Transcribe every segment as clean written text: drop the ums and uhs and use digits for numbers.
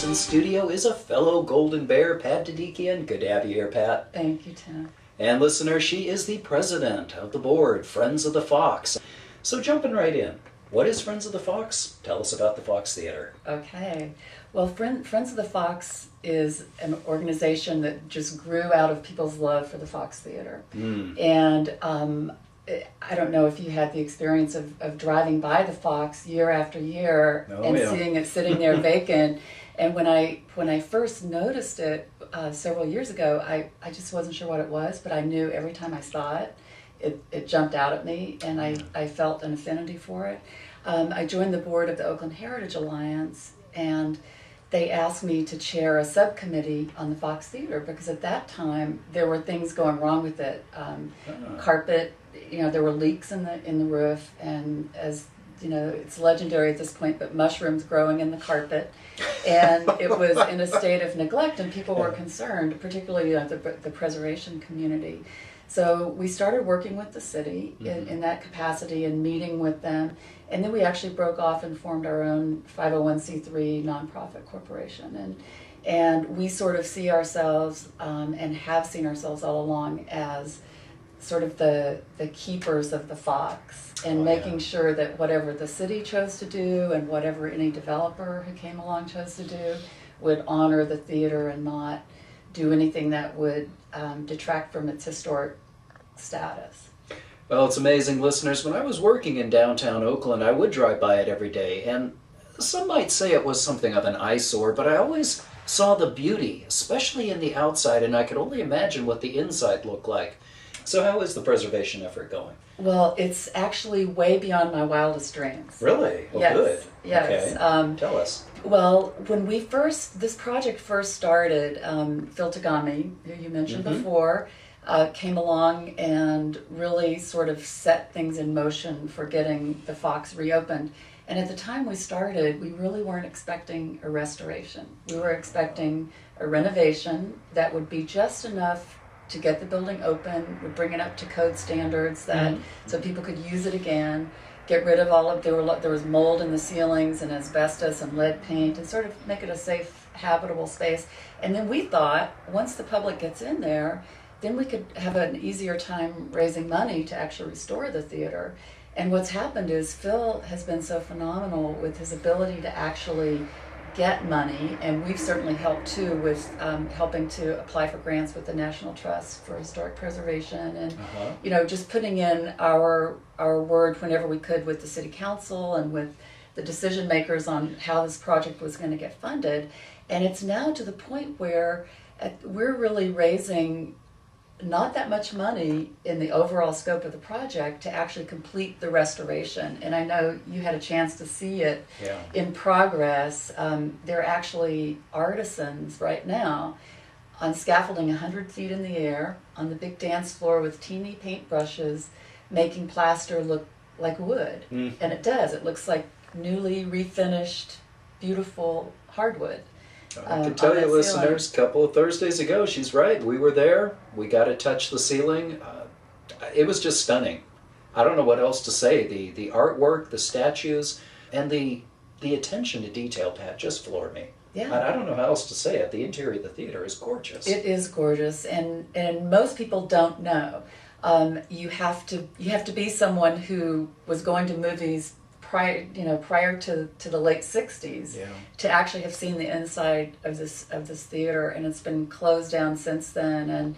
us in studio is a fellow Golden Bear, Pat Dedekian. Good to have you here, Pat. Thank you, Tim. And listener, she is the president of the board, Friends of the Fox. So jumping right in, what is Friends of the Fox? Tell us about the Fox Theater. Okay. Well, Friends of the Fox is an organization that just grew out of people's love for the Fox Theater. And I don't know if you had the experience of driving by the Fox year after year seeing it sitting there vacant. And when I first noticed it several years ago, I just wasn't sure what it was, but I knew every time I saw it, it jumped out at me, and I felt an affinity for it. I joined the board of the Oakland Heritage Alliance, and they asked me to chair a subcommittee on the Fox Theater because at that time there were things going wrong with it. Carpet, there were leaks in the roof, and as you know, it's legendary at this point, but mushrooms growing in the carpet, and it was in a state of neglect, and people were concerned, particularly the preservation community. So we started working with the city in that capacity and meeting with them. And then we actually broke off and formed our own 501c3 nonprofit corporation. And we sort of see ourselves and have seen ourselves all along as sort of the keepers of the Fox and making sure that whatever the city chose to do and whatever any developer who came along chose to do would honor the theater and not do anything that would detract from its historic status. Well, it's amazing, listeners. When I was working in downtown Oakland, I would drive by it every day, and some might say it was something of an eyesore, but I always saw the beauty, especially in the outside, and I could only imagine what the inside looked like. So how is the preservation effort going? Well, it's actually way beyond my wildest dreams. Really? Oh, yes. Good. Yes. Okay. Tell us. Well, when this project first started, Phil Tagami, who you mentioned before, came along and really sort of set things in motion for getting the Fox reopened. And at the time we started, we really weren't expecting a restoration. We were expecting a renovation that would be just enough to get the building open, would bring it up to code standards so people could use it again, get rid of there was mold in the ceilings and asbestos and lead paint, and sort of make it a safe, habitable space. And then we thought, once the public gets in there, then we could have an easier time raising money to actually restore the theater. And what's happened is Phil has been so phenomenal with his ability to actually get money, and we've certainly helped too with helping to apply for grants with the National Trust for Historic Preservation, and just putting in our word whenever we could with the City Council and with the decision makers on how this project was going to get funded. And it's now to the point where we're really raising not that much money in the overall scope of the project to actually complete the restoration. And I know you had a chance to see it in progress. They're actually artisans right now on scaffolding 100 feet in the air on the big dance floor with teeny paintbrushes, making plaster look like wood. And it does. It looks like newly refinished, beautiful hardwood. I can tell you, listeners, a couple of Thursdays ago, she's right. We were there. We got to touch the ceiling. It was just stunning. I don't know what else to say. The artwork, the statues, and the attention to detail, Pat, just floored me. Yeah. I don't know how else to say it. The interior of the theater is gorgeous. It is gorgeous, and most people don't know. You have to be someone who was going to movies prior to the late 60s to actually have seen the inside of this theater, and it's been closed down since then, and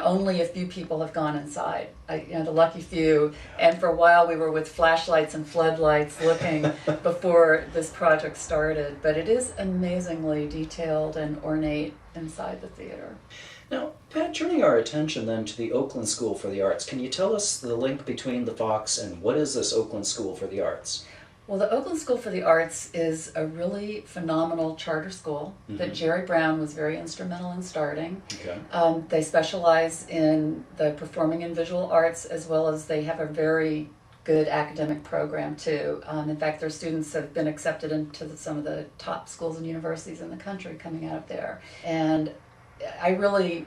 only a few people have gone inside, the lucky few, and for a while we were with flashlights and floodlights looking before this project started, but it is amazingly detailed and ornate inside the theater. Now, Pat, turning our attention then to the Oakland School for the Arts, can you tell us the link between the Fox and what is this Oakland School for the Arts? Well, the Oakland School for the Arts is a really phenomenal charter school that Jerry Brown was very instrumental in starting. Okay. They specialize in the performing and visual arts, as well as they have a very good academic program too. In fact, their students have been accepted into some of the top schools and universities in the country coming out of there. And I really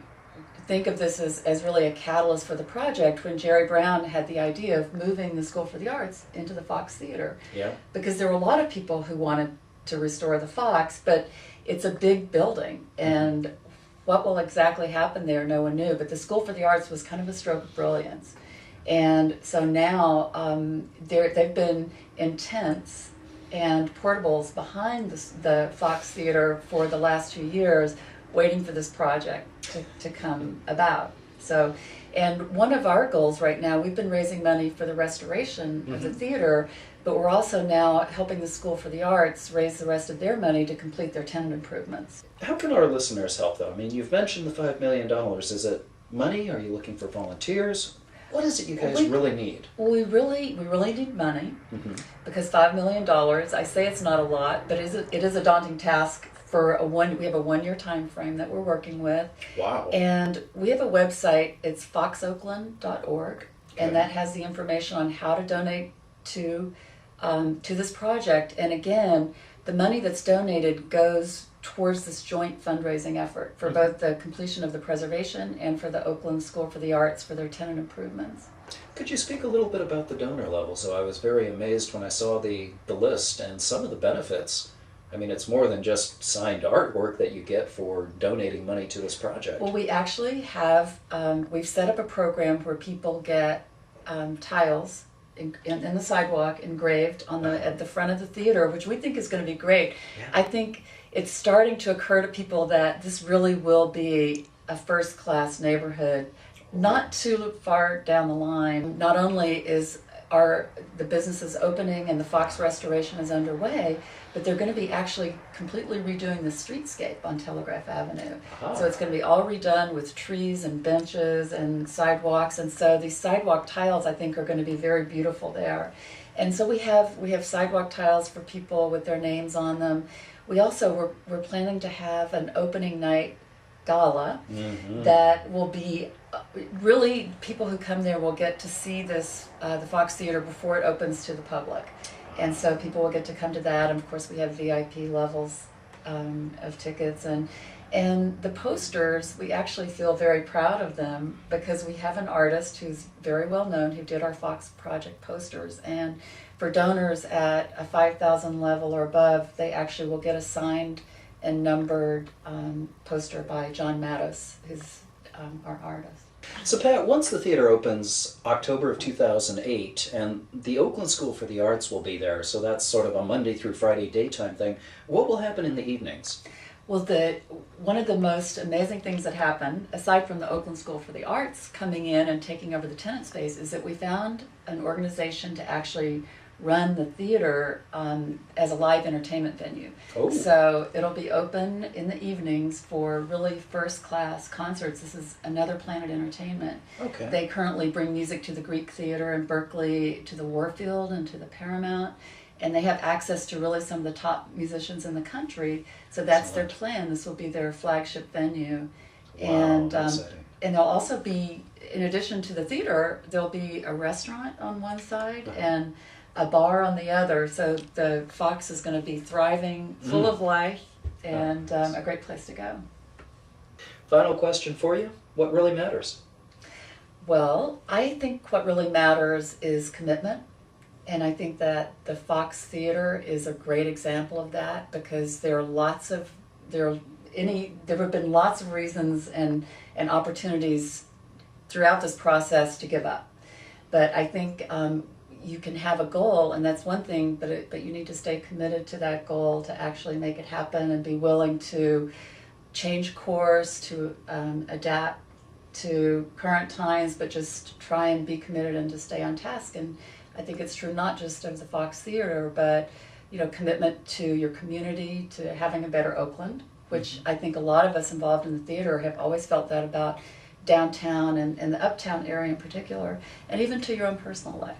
think of this as really a catalyst for the project when Jerry Brown had the idea of moving the School for the Arts into the Fox Theater. Yeah. Because there were a lot of people who wanted to restore the Fox, but it's a big building, and what will exactly happen there, no one knew, but the School for the Arts was kind of a stroke of brilliance. And so now they've been in tents and portables behind the Fox Theater for the last 2 years, waiting for this project to come about. So, and one of our goals right now, we've been raising money for the restoration of the theater, but we're also now helping the School for the Arts raise the rest of their money to complete their tenant improvements. How can our listeners help, though? I mean, you've mentioned the $5 million. Is it money? Are you looking for volunteers? What is it you guys really need? We really need money, because $5 million, I say it's not a lot, but it is a daunting task for we have a 1-year time frame that we're working with. Wow. And we have a website, it's foxoakland.org, and that has the information on how to donate to this project. And again, the money that's donated goes towards this joint fundraising effort for both the completion of the preservation and for the Oakland School for the Arts for their tenant improvements. Could you speak a little bit about the donor level? So I was very amazed when I saw the list and some of the benefits. I mean, it's more than just signed artwork that you get for donating money to this project. Well, we actually have, we've set up a program where people get tiles in the sidewalk engraved on at the front of the theater, which we think is going to be great. Yeah. I think it's starting to occur to people that this really will be a first-class neighborhood, not too far down the line. Not only is the business is opening and the Fox restoration is underway, but they're going to be actually completely redoing the streetscape on Telegraph Avenue. So it's going to be all redone with trees and benches and sidewalks, and so these sidewalk tiles, I think, are going to be very beautiful there. And so we have sidewalk tiles for people with their names on them. We also we're planning to have an opening night gala that will be really, people who come there will get to see this the Fox Theater before it opens to the public, and so people will get to come to that. And of course, we have VIP levels of tickets, and the posters, we actually feel very proud of them because we have an artist who's very well known who did our Fox project posters, and for donors at a 5,000 level or above, they actually will get a signed and numbered poster by John Mattos, who's our artist. So Pat, once the theater opens October of 2008, and the Oakland School for the Arts will be there, so that's sort of a Monday through Friday daytime thing, what will happen in the evenings? Well, one of the most amazing things that happened, aside from the Oakland School for the Arts coming in and taking over the tenant space, is that we found an organization to actually run the theater as a live entertainment venue. Oh. So it'll be open in the evenings for really first-class concerts. This is Another Planet Entertainment. Okay. They currently bring music to the Greek Theater in Berkeley, to the Warfield, and to the Paramount. And they have access to really some of the top musicians in the country. So that's their plan. This will be their flagship venue. Wow, and there'll also be, in addition to the theater, there'll be a restaurant on one side and a bar on the other. So the Fox is going to be thriving, full of life, and a great place to go. Final question for you. What really matters? Well, I think what really matters is commitment. And I think that the Fox Theater is a great example of that, because there have been lots of reasons and opportunities throughout this process to give up. But I think you can have a goal, and that's one thing, but you need to stay committed to that goal to actually make it happen and be willing to change course, to adapt to current times, but just try and be committed and to stay on task. And I think it's true not just of the Fox Theater, but commitment to your community, to having a better Oakland, which I think a lot of us involved in the theater have always felt that about downtown and the uptown area in particular, and even to your own personal life.